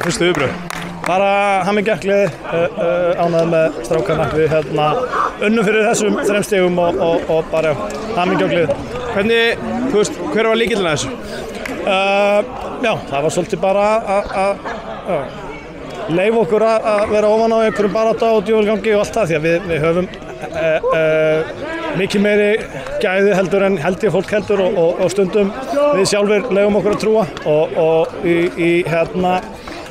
fyrstu viðbrögð? Bara hamingja, gleði, ánægður með strákarna. Við unnum fyrir þessum 3 stigum og bara hamingja og gleði. Hvernig, þú veist, hver var lykillinn að þessu? Já, það var svolítið bara að leyfa okkur að vera ofan á einhverjum barátta og djöfulgangi og allt það, því að við höfum mikið meiri gæði heldur en held ég fólk heldur og stundum við sjálfur leyfum okkur að trúa og í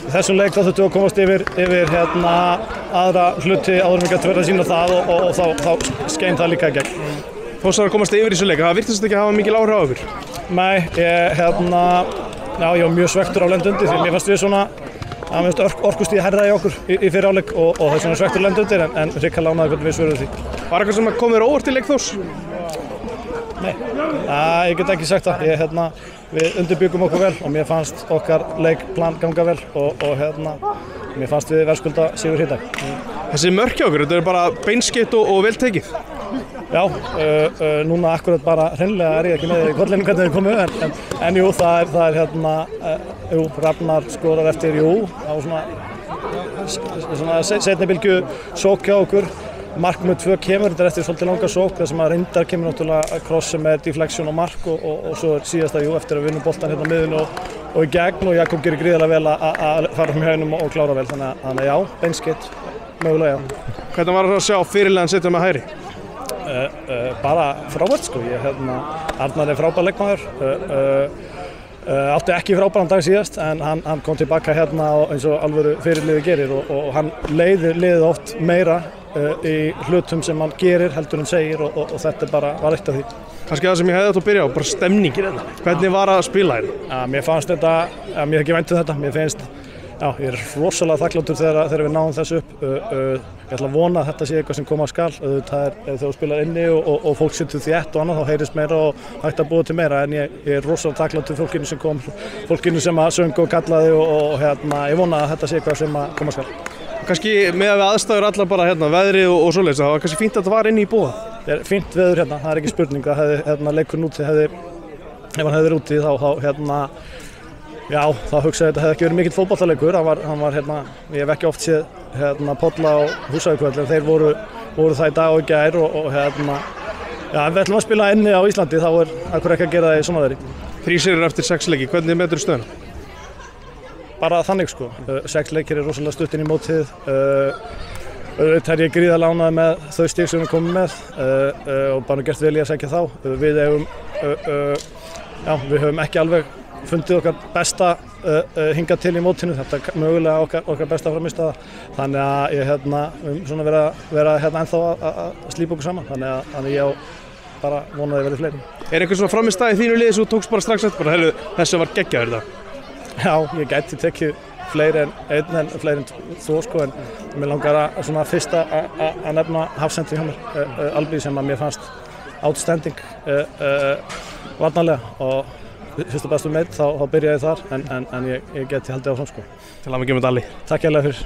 þessum leik þá þurftum við að komast yfir aðra hluti áður en við gætum verið að sýna það og þá skein það líka í gegn. Þórsar að komast yfir í þessu leik, það virtist ekki að hafa mikil áhrif á ykkur? Nei, ég var mjög svektur á lendundi því mér fannst við svona að orkustíði herra í okkur í fyrri áleik og það er svona svektur lendundi en hrikalega ánægður hvernig við svöruðum því. Var eitthvað sem kom þér óvart í leik Þórs? Nei, ég get ekki sagt það. Við undirbyggum okkur vel og mér fannst okkar leikplan ganga vel og mér fannst við verðskulda sigur í dag. Þessi mörk hjá okkur, þetta er bara beinskeytt og vel tekið? Já, núna akkurat bara hreinlega er ég ekki með í kollinu hvernig þið komu en jú, það er Rafnar skorar eftir, á svona seinni bylgju sók hjá okkur. Mark með 2 kemur, þetta er eftir svolítið langa sók, það sem að reyndar kemur náttúrulega cross sem er deflection og mark og svo er síðasta eftir að vinna boltan hérna á miðjunni og í gegn og Jakob gerir gríðarlega vel að fara hjá hennum og klára vel, þannig að já, beinskeytt, mögulega já. Hvernig var það að sjá fyrirliðan setja með hægri? Bara frábært sko, Arnar er frábær leikmaður, átti ekki frábæran dag síðast en hann kom tilbaka hérna eins og alvöru fyrirliði gerir og hann leiðir liðið oft meira í hlutum sem hann gerir heldur en segir og þetta var eitt af því. Kannski það sem ég hefði átt að byrja á, bara stemningin þetta. Hvernig var að spila hérna? Mér fannst þetta, mér hef ekki vænt þetta, mér finnst ég er rosalega þakkláttur þegar við náum þessu upp. Ég ætla að vona að þetta sé eitthvað sem koma að skal. Það er þegar þú spilar inni og fólk situr þétt og annað, þá heyrist meira og hægt að búa til meira. En ég er rosalega þakkláttur fólkinu sem kom, fólkinu sem söng og kallaði og ég vona að þetta sé eitthvað sem koma að skal. Kannski með að við aðstæður allar bara veðrið og svoleiðis, það var kannski fínt að þetta var inni í búa. Það er fínt veður hérna, það er ekki spurning. Leikurinn úti ef hann hefði verið úti þá hugsaði þetta hefði ekki verið mikill fótboltaleikur. Hann var ég hef ekki oft séð Polla á Húsavíkurvelli, þeir voru það í dag og í gær og ef við ætlum að spila inni á Íslandi þá er akkur ekki að gera það í svona veðri. 3 sigrar eftir 6 leiki, hvernig metur stöðuna? Bara þannig sko, 6 leikir er rosalega stutt inn í mótið. Auðvitað er ég gríðarlega ánægður með þau stig sem við komum með og bara gert vel í að sækja þá. Við höfum ekki alveg fundið okkar besta hingað til í mótinu, þetta er mögulega okkar besta frammistaða. Þannig að ég svona vera ennþá að slípa okkur saman, þannig að ég bara vona að það verði fleiri. Er eitthvað svona frammistaða í þínu liði sem þú tókst bara strax eftir, þessu var geggjaður þetta? Já, ég gæti tekið fleiri en einn en fleiri en 2 sko, en mér langar að fyrst að nefna hafsendri hjá mér, Albí, sem að mér fannst outstanding varnarlega og fyrsta bestu meitt þá byrjaði ég þar en ég geti haldið áfram sko. Til hamingju með Dalli. Takk hérlega fyrir.